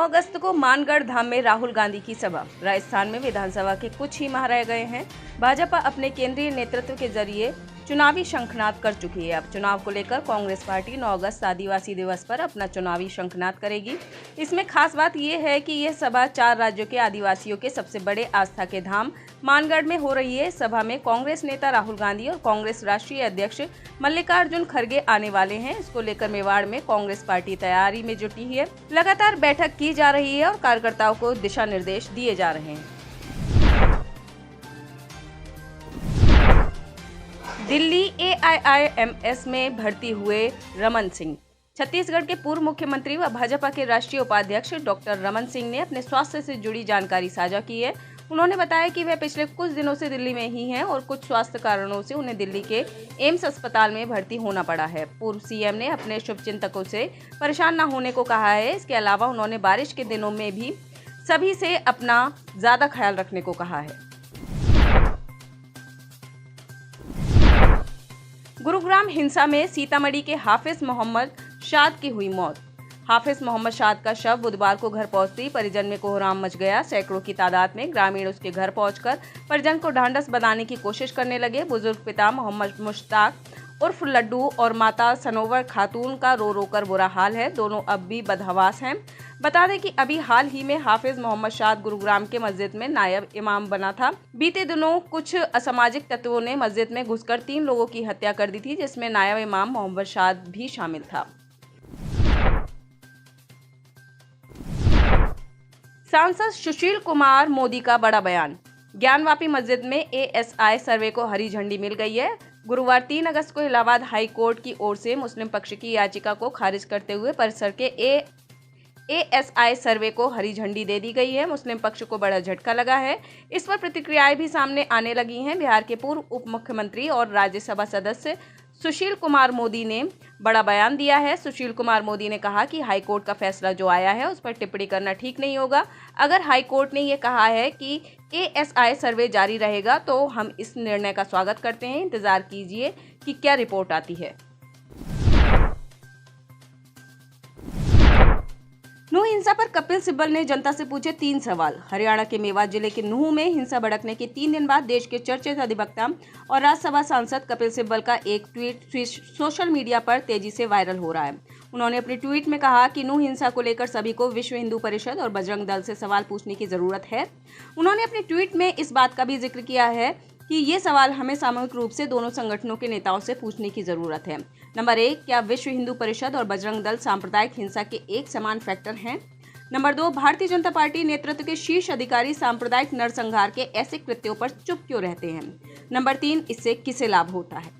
अगस्त को मानगढ़ धाम में राहुल गांधी की सभा। राजस्थान में विधानसभा के कुछ ही माह रह गए हैं। भाजपा अपने केंद्रीय नेतृत्व के जरिए चुनावी शंखनाद कर चुकी है। अब चुनाव को लेकर कांग्रेस पार्टी 9 अगस्त आदिवासी दिवस पर अपना चुनावी शंखनाद करेगी। इसमें खास बात यह है कि यह सभा 4 राज्यों के आदिवासियों के सबसे बड़े आस्था के धाम मानगढ़ में हो रही है। सभा में कांग्रेस नेता राहुल गांधी और कांग्रेस राष्ट्रीय अध्यक्ष मल्लिकार्जुन खड़गे आने वाले हैं। इसको लेकर मेवाड़ में कांग्रेस पार्टी तैयारी में जुटी है। लगातार बैठक की जा रही है और कार्यकर्ताओं को दिशा निर्देश दिए जा रहे हैं। दिल्ली AIIMS में भर्ती हुए रमन सिंह। छत्तीसगढ़ के पूर्व मुख्यमंत्री व भाजपा के राष्ट्रीय उपाध्यक्ष डॉक्टर रमन सिंह ने अपने स्वास्थ्य से जुड़ी जानकारी साझा की है। उन्होंने बताया कि वह पिछले कुछ दिनों से दिल्ली में ही हैं और कुछ स्वास्थ्य कारणों से उन्हें दिल्ली के एम्स अस्पताल में भर्ती होना पड़ा है। पूर्व सीएम ने अपने शुभचिंतकों से परेशान न होने को कहा है। इसके अलावा उन्होंने बारिश के दिनों में भी सभी से अपना ज्यादा ख्याल रखने को कहा है। गुरुग्राम हिंसा में सीतामढ़ी के हाफिज मोहम्मद शाद की हुई मौत। हाफिज मोहम्मद शाद का शव बुधवार को घर पहुंचते ही परिजन में कोहराम मच गया। सैकड़ों की तादाद में ग्रामीण उसके घर पहुंचकर परिजन को ढांढस बंधाने की कोशिश करने लगे। बुजुर्ग पिता मोहम्मद मुश्ताक उर्फ लड्डू और माता सनोवर खातून का रो रो कर बुरा हाल है। दोनों अब भी बदहवास हैं। बता दें कि अभी हाल ही में हाफिज मोहम्मद शाद गुरुग्राम के मस्जिद में नायब इमाम बना था। बीते दिनों कुछ असामाजिक तत्वों ने मस्जिद में घुसकर 3 लोगों की हत्या कर दी थी, जिसमें नायब इमाम मोहम्मद शाद भी शामिल था। सांसद सुशील कुमार मोदी का बड़ा बयान। ज्ञानवापी मस्जिद में ASI सर्वे को हरी झंडी मिल गई है। गुरुवार 3 अगस्त को इलाहाबाद हाई कोर्ट की ओर से मुस्लिम पक्ष की याचिका को खारिज करते हुए परिसर के ASI सर्वे को हरी झंडी दे दी गई है। मुस्लिम पक्ष को बड़ा झटका लगा है। इस पर प्रतिक्रियाएं भी सामने आने लगी हैं। बिहार के पूर्व उप मुख्यमंत्री और राज्यसभा सदस्य सुशील कुमार मोदी ने बड़ा बयान दिया है। सुशील कुमार मोदी ने कहा कि हाई कोर्ट का फैसला जो आया है उस पर टिप्पणी करना ठीक नहीं होगा। अगर हाई कोर्ट ने ये कहा है कि ASI सर्वे जारी रहेगा तो हम इस निर्णय का स्वागत करते हैं। इंतजार कीजिए कि क्या रिपोर्ट आती है। नूह हिंसा पर कपिल सिब्बल ने जनता से पूछे 3 सवाल। हरियाणा के मेवात जिले के नूह में हिंसा भड़कने के 3 दिन बाद देश के चर्चित अधिवक्ता और राज्यसभा सांसद कपिल सिब्बल का एक ट्वीट सोशल मीडिया पर तेजी से वायरल हो रहा है। उन्होंने अपने ट्वीट में कहा कि नूह हिंसा को लेकर सभी को विश्व हिंदू परिषद और बजरंग दल से सवाल पूछने की जरूरत है। उन्होंने अपने ट्वीट में इस बात का भी जिक्र किया है कि ये सवाल हमें सामूहिक रूप से दोनों संगठनों के नेताओं से पूछने की जरूरत है। नंबर 1, क्या विश्व हिंदू परिषद और बजरंग दल सांप्रदायिक हिंसा के एक समान फैक्टर हैं? नंबर 2, भारतीय जनता पार्टी नेतृत्व के शीर्ष अधिकारी सांप्रदायिक नरसंहार के ऐसे कृत्यों पर चुप क्यों रहते हैं? नंबर 3, इससे किसे लाभ होता है?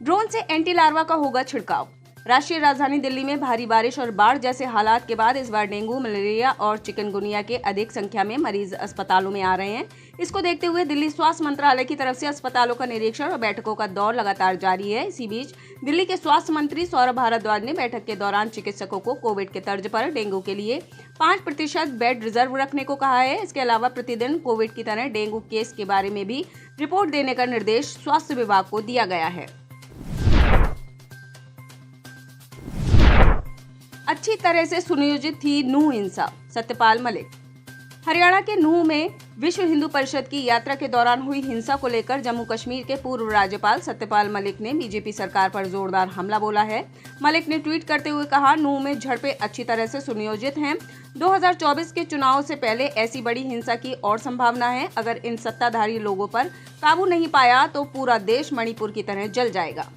ड्रोन से एंटी लार्वा का होगा छिड़काव। राष्ट्रीय राजधानी दिल्ली में भारी बारिश और बाढ़ जैसे हालात के बाद इस बार डेंगू, मलेरिया और चिकनगुनिया के अधिक संख्या में मरीज अस्पतालों में आ रहे हैं। इसको देखते हुए दिल्ली स्वास्थ्य मंत्रालय की तरफ से अस्पतालों का निरीक्षण और बैठकों का दौर लगातार जारी है। इसी बीच दिल्ली के स्वास्थ्य मंत्री सौरभ भारद्वाज ने बैठक के दौरान चिकित्सकों को कोविड के तर्ज पर डेंगू के लिए 5% बेड रिजर्व रखने को कहा है। इसके अलावा प्रतिदिन कोविड की तरह डेंगू केस के बारे में भी रिपोर्ट देने का निर्देश स्वास्थ्य विभाग को दिया गया है। अच्छी तरह से सुनियोजित थी नूह हिंसा, सत्यपाल मलिक। हरियाणा के नूह में विश्व हिंदू परिषद की यात्रा के दौरान हुई हिंसा को लेकर जम्मू कश्मीर के पूर्व राज्यपाल सत्यपाल मलिक ने बीजेपी सरकार पर जोरदार हमला बोला है। मलिक ने ट्वीट करते हुए कहा, नूह में झड़पें अच्छी तरह से सुनियोजित हैं। 2024 के चुनाव से पहले ऐसी बड़ी हिंसा की और संभावना है। अगर इन सत्ताधारी लोगों पर काबू नहीं पाया तो पूरा देश मणिपुर की तरह जल जाएगा।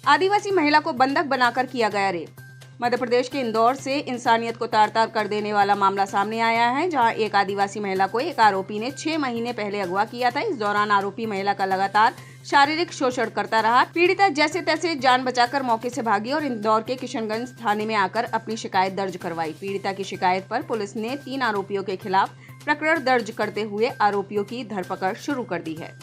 आदिवासी महिला को बंधक बनाकर किया गया रेप। मध्य प्रदेश के इंदौर से इंसानियत को तार-तार कर देने वाला मामला सामने आया है, जहां एक आदिवासी महिला को एक आरोपी ने 6 महीने पहले अगवा किया था। इस दौरान आरोपी महिला का लगातार शारीरिक शोषण करता रहा। पीड़िता जैसे तैसे जान बचाकर मौके से भागी और इंदौर के किशनगंज थाने में आकर अपनी शिकायत दर्ज करवाई। पीड़िता की शिकायत पर पुलिस ने 3 आरोपियों के खिलाफ प्रकरण दर्ज करते हुए आरोपियों की धरपकड़ शुरू कर दी है।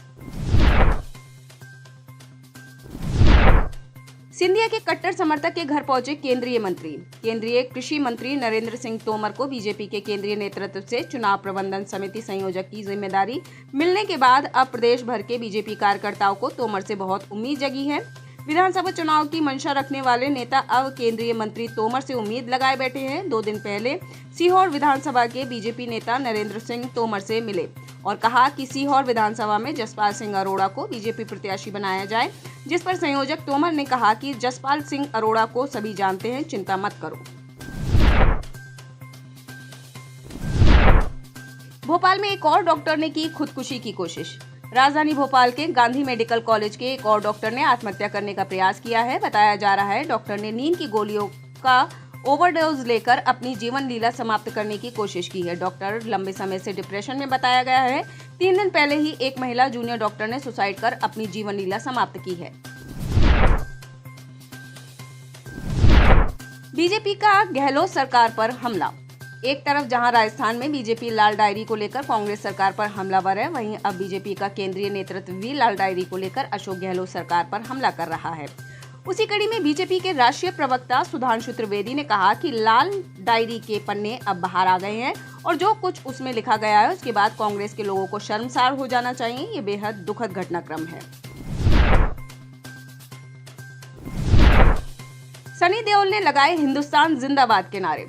सिंधिया के कट्टर समर्थक के घर पहुंचे केंद्रीय कृषि मंत्री नरेंद्र सिंह तोमर को बीजेपी के केंद्रीय नेतृत्व से चुनाव प्रबंधन समिति संयोजक की जिम्मेदारी मिलने के बाद अब प्रदेश भर के बीजेपी कार्यकर्ताओं को तोमर से बहुत उम्मीद जगी है। विधानसभा चुनाव की मंशा रखने वाले नेता अब केंद्रीय मंत्री तोमर से उम्मीद लगाए बैठे हैं। 2 दिन पहले सीहोर विधानसभा के बीजेपी नेता नरेंद्र सिंह तोमर से मिले और कहा कि सीहोर विधानसभा में जसपाल सिंह अरोड़ा को बीजेपी प्रत्याशी बनाया जाए, जिस पर संयोजक तोमर ने कहा कि जसपाल सिंह अरोड़ा को सभी जानते हैं, चिंता मत करो। भोपाल में एक और डॉक्टर ने की खुदकुशी की कोशिश। राजधानी भोपाल के गांधी मेडिकल कॉलेज के एक और डॉक्टर ने आत्महत्या करने का प्रयास किया है। बताया जा रहा है डॉक्टर ने नींद की गोलियों का ओवरडोज लेकर अपनी जीवन लीला समाप्त करने की कोशिश की है। डॉक्टर लंबे समय से डिप्रेशन में बताया गया है। 3 दिन पहले ही एक महिला जूनियर डॉक्टर ने सुसाइड कर अपनी जीवन लीला समाप्त की है। बीजेपी का गहलोत सरकार पर हमला। एक तरफ जहां राजस्थान में बीजेपी लाल डायरी को लेकर कांग्रेस सरकार पर हमलावर है, वहीं अब बीजेपी का केंद्रीय नेतृत्व भी लाल डायरी को लेकर अशोक गहलोत सरकार पर हमला कर रहा है। उसी कड़ी में बीजेपी के राष्ट्रीय प्रवक्ता सुधांशु त्रिवेदी ने कहा कि लाल डायरी के पन्ने अब बाहर आ गए हैं और जो कुछ उसमें लिखा गया है उसके बाद कांग्रेस के लोगों को शर्मसार हो जाना चाहिए। ये बेहद दुखद घटनाक्रम है। सनी देओल ने लगाए हिंदुस्तान जिंदाबाद के नारे।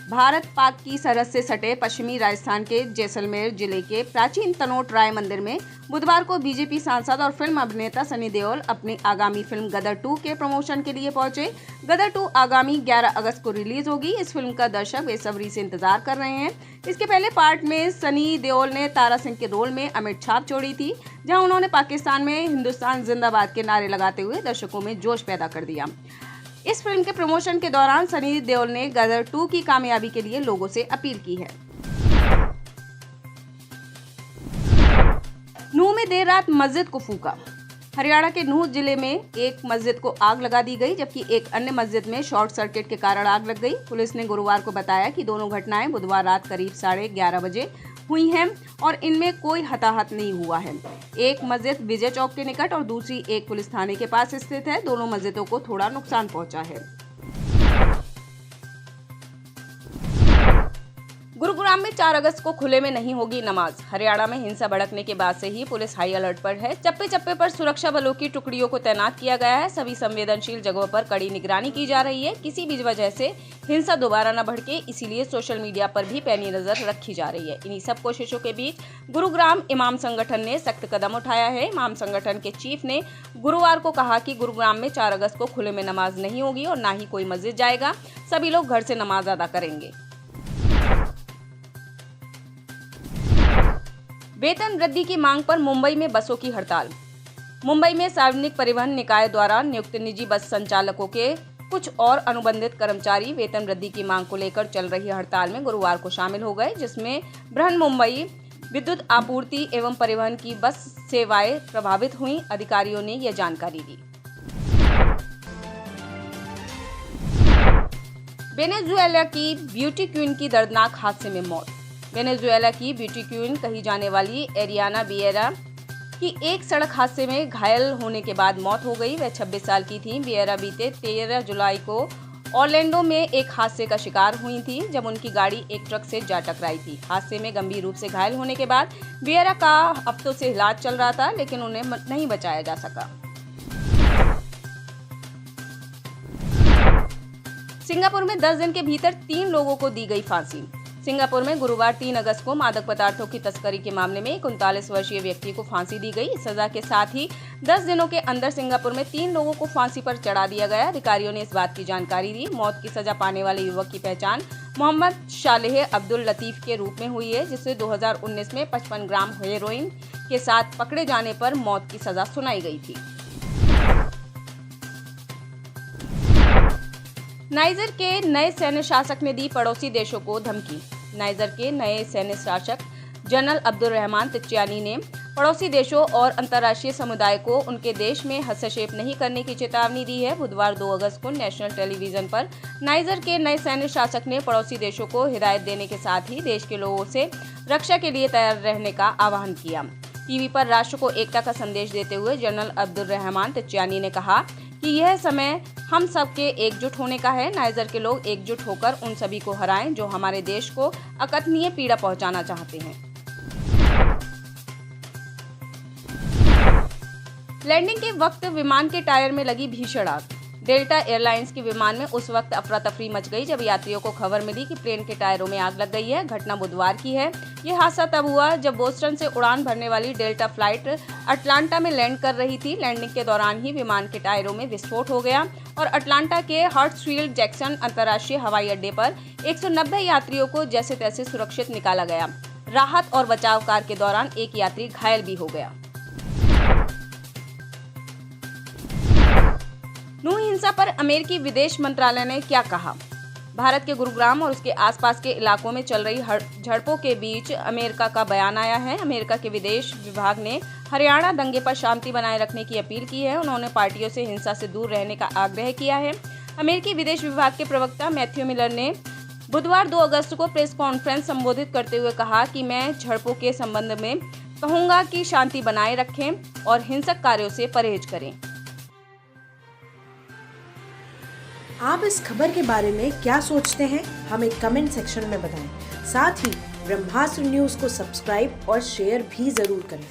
भारत पाक की सरहद से सटे पश्चिमी राजस्थान के जैसलमेर जिले के प्राचीन तनोट राय मंदिर में बुधवार को बीजेपी सांसद और फिल्म अभिनेता सनी देओल अपनी आगामी फिल्म गदर 2 के प्रमोशन के लिए पहुंचे। गदर 2 आगामी 11 अगस्त को रिलीज होगी। इस फिल्म का दर्शक बेसब्री से इंतजार कर रहे हैं। इसके पहले पार्ट में सनी देओल ने तारा सिंह के रोल में अमिट छाप छोड़ी थी, जहाँ उन्होंने पाकिस्तान में हिंदुस्तान जिंदाबाद के नारे लगाते हुए दर्शकों में जोश पैदा कर दिया। इस फिल्म के प्रमोशन के दौरान सनी देओल ने गदर 2 की कामयाबी के लिए लोगों से अपील की है। नूह में देर रात मस्जिद को फूंका। हरियाणा के नूह जिले में एक मस्जिद को आग लगा दी गई, जबकि एक अन्य मस्जिद में शॉर्ट सर्किट के कारण आग लग गई। पुलिस ने गुरुवार को बताया कि दोनों घटनाएं बुधवार रात करीब 11:30 बजे हुई हैं और इनमें कोई हताहत नहीं हुआ है। एक मस्जिद विजय चौक के निकट और दूसरी एक पुलिस थाने के पास स्थित है। दोनों मस्जिदों को थोड़ा नुकसान पहुंचा है। गुरुग्राम में 4 अगस्त को खुले में नहीं होगी नमाज। हरियाणा में हिंसा भड़कने के बाद से ही पुलिस हाई अलर्ट पर है। चप्पे चप्पे पर सुरक्षा बलों की टुकड़ियों को तैनात किया गया है। सभी संवेदनशील जगहों पर कड़ी निगरानी की जा रही है। किसी भी वजह से हिंसा दोबारा न भड़के, इसीलिए सोशल मीडिया पर भी पैनी नजर रखी जा रही है। इन्हीं सब कोशिशों के बीच गुरुग्राम इमाम संगठन ने सख्त कदम उठाया है। इमाम संगठन के चीफ ने गुरुवार को कहा कि गुरुग्राम में 4 अगस्त को खुले में नमाज नहीं होगी और न ही कोई मस्जिद जाएगा। सभी लोग घर से नमाज अदा करेंगे। वेतन वृद्धि की मांग पर मुंबई में बसों की हड़ताल। मुंबई में सार्वजनिक परिवहन निकाय द्वारा नियुक्त निजी बस संचालकों के कुछ और अनुबंधित कर्मचारी वेतन वृद्धि की मांग को लेकर चल रही हड़ताल में गुरुवार को शामिल हो गए, जिसमें बृहन्मुंबई विद्युत आपूर्ति एवं परिवहन की बस सेवाएं प्रभावित हुई। अधिकारियों ने यह जानकारी दी। वेनेजुएला की ब्यूटी क्वीन की दर्दनाक हादसे में मौत। वेनेजुएला की ब्यूटी क्वीन कही जाने वाली एरियाना बिएरा की एक सड़क हादसे में घायल होने के बाद मौत हो गई। वह 26 साल की थी। बिएरा बीते 13 जुलाई को ऑरलैंडो में एक हादसे का शिकार हुई थी, जब उनकी गाड़ी एक ट्रक से जा टकराई थी। हादसे में गंभीर रूप से घायल होने के बाद बिएरा का हफ्तों से इलाज चल रहा था, लेकिन उन्हें नहीं बचाया जा सका। सिंगापुर में 10 दिन के भीतर 3 लोगों को दी गई फांसी। सिंगापुर में गुरुवार 3 अगस्त को मादक पदार्थों की तस्करी के मामले में एक 39 वर्षीय व्यक्ति को फांसी दी गई। इस सजा के साथ ही 10 दिनों के अंदर सिंगापुर में 3 लोगों को फांसी पर चढ़ा दिया गया। अधिकारियों ने इस बात की जानकारी दी। मौत की सजा पाने वाले युवक की पहचान मोहम्मद शालेह अब्दुल लतीफ के रूप में हुई है, जिसे 2019 में 55 ग्राम हेरोइन के साथ पकड़े जाने पर मौत की सजा सुनाई गई थी। नाइजर के नए सैन्य शासक ने दी पड़ोसी देशों को धमकी। नाइजर के नए सैन्य शासक जनरल अब्दुल रहमान तिच्चानी ने पड़ोसी देशों और अंतर्राष्ट्रीय समुदाय को उनके देश में हस्तक्षेप नहीं करने की चेतावनी दी है। बुधवार 2 अगस्त को नेशनल टेलीविजन पर नाइजर के नए सैन्य शासक ने पड़ोसी देशों को हिदायत देने के साथ ही देश के लोगों से रक्षा के लिए तैयार रहने का आह्वान किया। टीवी पर राष्ट्र को एकता का संदेश देते हुए जनरल अब्दुल रहमान तिच्चानी ने कहा कि यह समय हम सबके एकजुट होने का है। नाइजर के लोग एकजुट होकर उन सभी को हराएं जो हमारे देश को अकथनीय पीड़ा पहुंचाना चाहते हैं। लैंडिंग के वक्त विमान के टायर में लगी भीषण आग। डेल्टा एयरलाइंस के विमान में उस वक्त अफरा तफरी मच गई जब यात्रियों को खबर मिली कि प्लेन के टायरों में आग लग गई है। घटना बुधवार की है। यह हादसा तब हुआ जब बोस्टन से उड़ान भरने वाली डेल्टा फ्लाइट अटलांटा में लैंड कर रही थी। लैंडिंग के दौरान ही विमान के टायरों में विस्फोट हो गया और अटलांटा के हर्ट्सफील्ड जैक्सन अंतर्राष्ट्रीय हवाई अड्डे पर 190 यात्रियों को जैसे तैसे सुरक्षित निकाला गया। राहत और बचाव कार्य के दौरान एक यात्री घायल भी हो गया। नूह हिंसा पर अमेरिकी विदेश मंत्रालय ने क्या कहा? भारत के गुरुग्राम और उसके आसपास के इलाकों में चल रही झड़पों के बीच अमेरिका का बयान आया है। अमेरिका के विदेश विभाग ने हरियाणा दंगे पर शांति बनाए रखने की अपील की है। उन्होंने पार्टियों से हिंसा से दूर रहने का आग्रह किया है। अमेरिकी विदेश विभाग के प्रवक्ता मैथ्यू मिलर ने बुधवार 2 अगस्त को प्रेस कॉन्फ्रेंस संबोधित करते हुए कहा कि मैं झड़पों के संबंध में कहूंगा कि शांति बनाए रखें और हिंसक कार्यों से परहेज करें। आप इस खबर के बारे में क्या सोचते हैं? हमें कमेंट सेक्शन में बताएं। साथ ही ब्रह्मास्त्र न्यूज़ को सब्सक्राइब और शेयर भी जरूर करें।